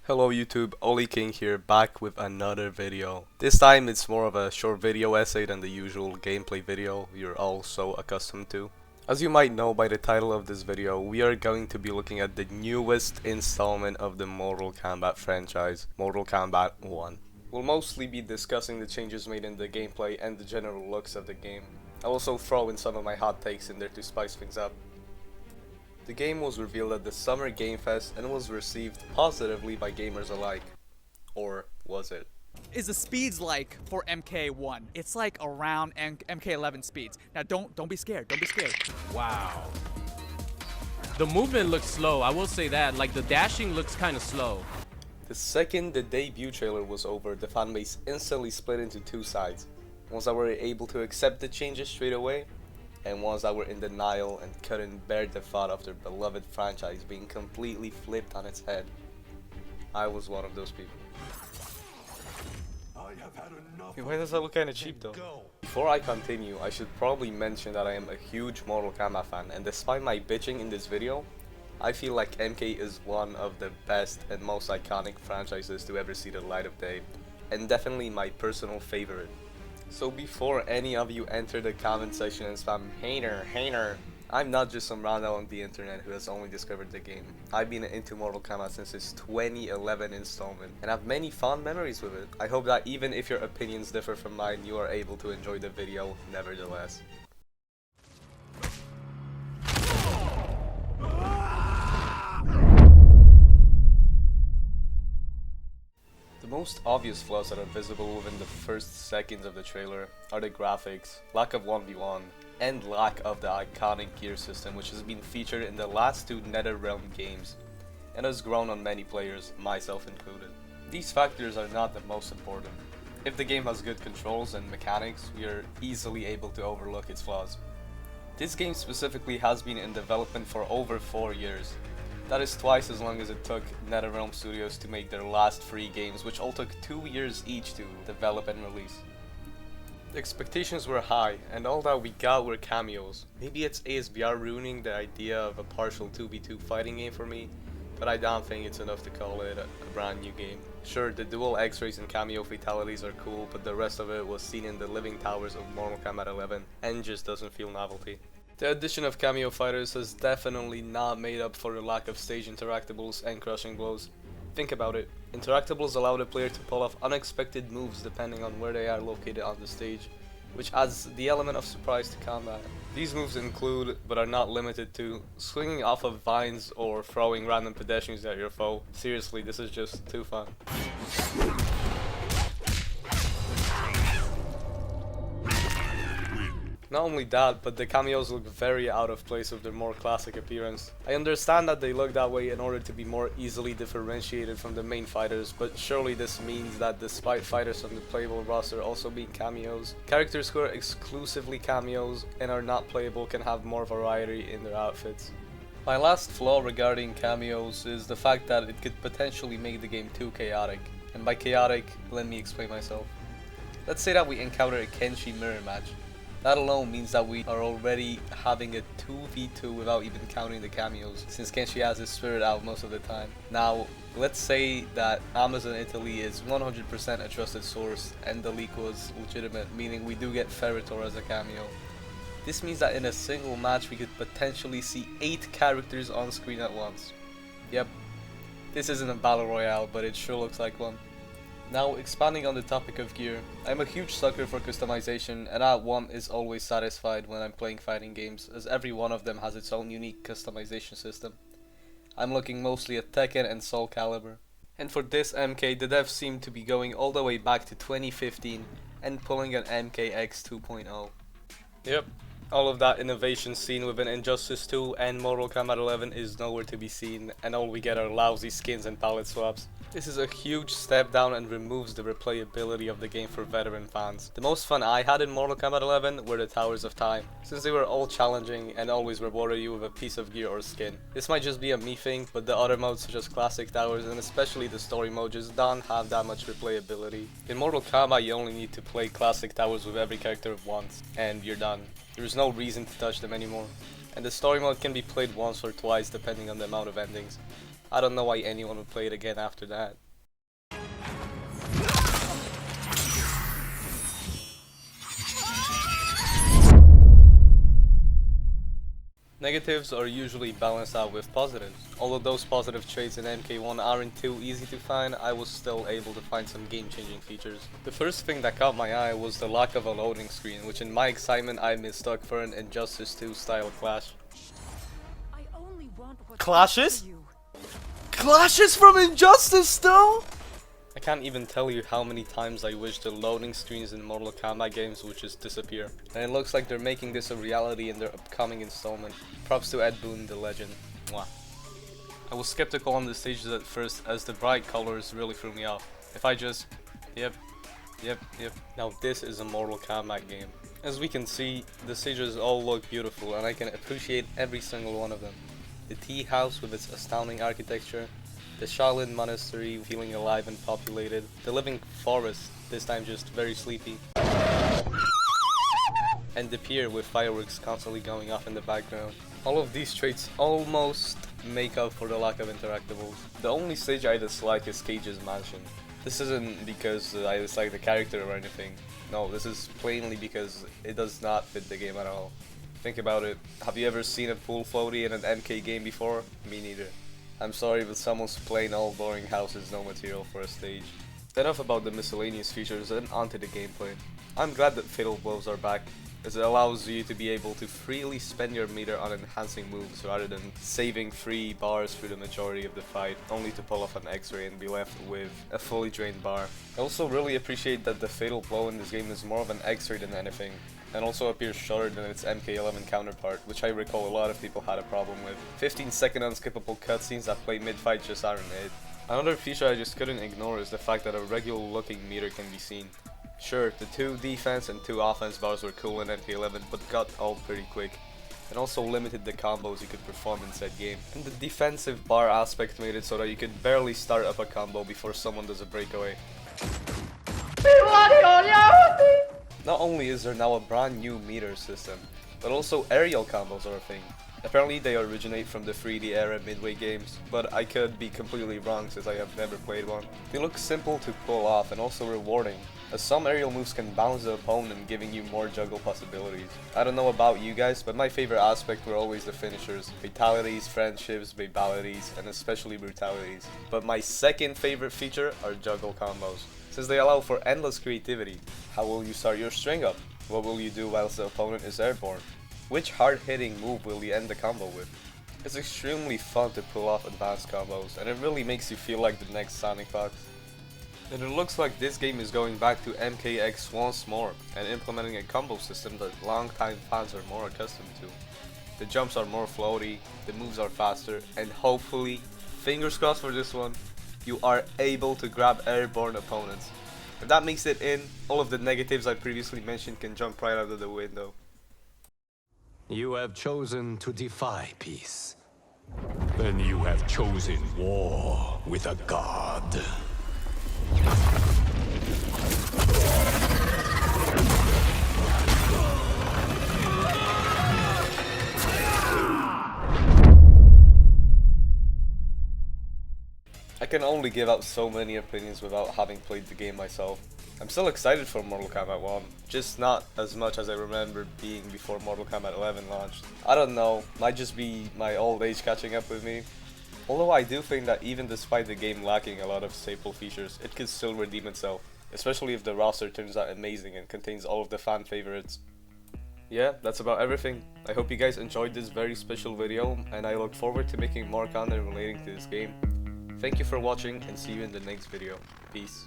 Hello YouTube, Oli King here, back with another video. This time it's more of a short video essay than the usual gameplay video you're all so accustomed to. As you might know by the title of this video, we are going to be looking at the newest installment of the Mortal Kombat franchise, Mortal Kombat 1. We'll mostly be discussing the changes made in the gameplay and the general looks of the game. I'll also throw in some of my hot takes in there to spice things up. The game was revealed at the Summer Game Fest and was received positively by gamers alike. Or was it? Is the speeds like for MK1? It's like around MK11 speeds. Now don't be scared. Don't be scared. Wow. The movement looks slow, I will say that. Like the dashing looks kind of slow. The second the debut trailer was over, the fanbase instantly split into two sides. Ones that were able to accept the changes straight away, and ones that were in denial and couldn't bear the thought of their beloved franchise being completely flipped on its head. I was one of those people. Why does that look kinda cheap though? Before I continue, I should probably mention that I am a huge Mortal Kombat fan, and despite my bitching in this video, I feel like MK is one of the best and most iconic franchises to ever see the light of day, and definitely my personal favorite. So before any of you enter the comment section and spam hater, I'm not just some rando on the internet who has only discovered the game. I've been into Mortal Kombat since its 2011 installment and have many fond memories with it. I hope that even if your opinions differ from mine, you are able to enjoy the video nevertheless. The most obvious flaws that are visible within the first seconds of the trailer are the graphics, lack of 1v1, and lack of the iconic gear system which has been featured in the last two NetherRealm games and has grown on many players, myself included. These factors are not the most important. If the game has good controls and mechanics, we are easily able to overlook its flaws. This game specifically has been in development for over 4 years. That is twice as long as it took NetherRealm Studios to make their last 3 games, which all took 2 years each to develop and release. The expectations were high, and all that we got were cameos. Maybe it's ASBR ruining the idea of a partial 2v2 fighting game for me, but I don't think it's enough to call it a brand new game. Sure, the dual X-rays and cameo fatalities are cool, but the rest of it was seen in the living towers of Mortal Kombat 11 and just doesn't feel novelty. The addition of cameo fighters has definitely not made up for the lack of stage interactables and crushing blows. Think about it, interactables allow the player to pull off unexpected moves depending on where they are located on the stage, which adds the element of surprise to combat. These moves include, but are not limited to, swinging off of vines or throwing random pedestrians at your foe. Seriously, this is just too fun. Not only that, but the cameos look very out of place with their more classic appearance. I understand that they look that way in order to be more easily differentiated from the main fighters, but surely this means that despite fighters from the playable roster also being cameos, characters who are exclusively cameos and are not playable can have more variety in their outfits. My last flaw regarding cameos is the fact that it could potentially make the game too chaotic. And by chaotic, let me explain myself. Let's say that we encounter a Kenshi mirror match. That alone means that we are already having a 2v2 without even counting the cameos, since Kenshi has his spirit out most of the time. Now, let's say that Amazon Italy is 100% a trusted source and the leak was legitimate, meaning we do get Ferritor as a cameo. This means that in a single match we could potentially see 8 characters on screen at once. Yep, this isn't a battle royale, but it sure looks like one. Now, expanding on the topic of gear, I'm a huge sucker for customization, and at one is always satisfied when I'm playing fighting games, as every one of them has its own unique customization system. I'm looking mostly at Tekken and Soul Calibur. And for this MK, the devs seem to be going all the way back to 2015 and pulling an MKX 2.0. Yep, all of that innovation seen within Injustice 2 and Mortal Kombat 11 is nowhere to be seen, and all we get are lousy skins and palette swaps. This is a huge step down and removes the replayability of the game for veteran fans. The most fun I had in Mortal Kombat 11 were the Towers of Time, since they were all challenging and always rewarded you with a piece of gear or skin. This might just be a me thing, but the other modes such as Classic Towers and especially the story mode just don't have that much replayability. In Mortal Kombat you only need to play Classic Towers with every character once, and you're done. There is no reason to touch them anymore. And the story mode can be played once or twice depending on the amount of endings. I don't know why anyone would play it again after that. Negatives are usually balanced out with positives. Although those positive traits in MK1 aren't too easy to find, I was still able to find some game-changing features. The first thing that caught my eye was the lack of a loading screen, which in my excitement I mistook for an Injustice 2 style clash. I only want what's Clashes? best for you. Clashes from Injustice still? I can't even tell you how many times I wish the loading screens in Mortal Kombat games would just disappear. And it looks like they're making this a reality in their upcoming installment. Props to Ed Boon, the legend. Mwah. I was skeptical on the stages at first as the bright colors really threw me off. If I just... Yep. Now this is a Mortal Kombat game. As we can see, the stages all look beautiful and I can appreciate every single one of them. The tea house with its astounding architecture, the Shaolin Monastery feeling alive and populated, the living forest, this time just very sleepy, and the pier with fireworks constantly going off in the background. All of these traits almost make up for the lack of interactables. The only stage I dislike is Cage's mansion. This isn't because I dislike the character or anything. No, this is plainly because it does not fit the game at all. Think about it. Have you ever seen a pool floaty in an MK game before? Me neither. I'm sorry, but someone's plain old boring house is no material for a stage. Enough about the miscellaneous features and onto the gameplay. I'm glad that Fatal Blows are back, as it allows you to be able to freely spend your meter on enhancing moves rather than saving 3 bars through the majority of the fight, only to pull off an X-ray and be left with a fully drained bar. I also really appreciate that the Fatal Blow in this game is more of an X-ray than anything, and also appears shorter than its MK11 counterpart, which I recall a lot of people had a problem with. 15-second unskippable cutscenes that play mid-fight just aren't it. Another feature I just couldn't ignore is the fact that a regular looking meter can be seen. Sure, the 2 defense and 2 offense bars were cool in MK11, but got old pretty quick, and also limited the combos you could perform in said game. And the defensive bar aspect made it so that you could barely start up a combo before someone does a breakaway. Not only is there now a brand new meter system, but also aerial combos are a thing. Apparently they originate from the 3D era Midway games, but I could be completely wrong since I have never played one. They look simple to pull off and also rewarding, as some aerial moves can bounce the opponent, giving you more juggle possibilities. I don't know about you guys, but my favorite aspect were always the finishers. Fatalities, friendships, babalities, and especially brutalities. But my second favorite feature are juggle combos, since they allow for endless creativity. How will you start your string up? What will you do whilst the opponent is airborne? Which hard-hitting move will you end the combo with? It's extremely fun to pull off advanced combos, and it really makes you feel like the next Sonic Fox. And it looks like this game is going back to MKX once more, and implementing a combo system that longtime fans are more accustomed to. The jumps are more floaty, the moves are faster, and hopefully, fingers crossed for this one, you are able to grab airborne opponents. If that makes it in, all of the negatives I previously mentioned can jump right out of the window. You have chosen to defy peace. Then you have chosen war with a god. I can only give out so many opinions without having played the game myself. I'm still excited for Mortal Kombat 1, just not as much as I remember being before Mortal Kombat 11 launched. I don't know, might just be my old age catching up with me. Although I do think that even despite the game lacking a lot of staple features, it could still redeem itself, especially if the roster turns out amazing and contains all of the fan favorites. Yeah, that's about everything. I hope you guys enjoyed this very special video, and I look forward to making more content relating to this game. Thank you for watching, and see you in the next video. Peace.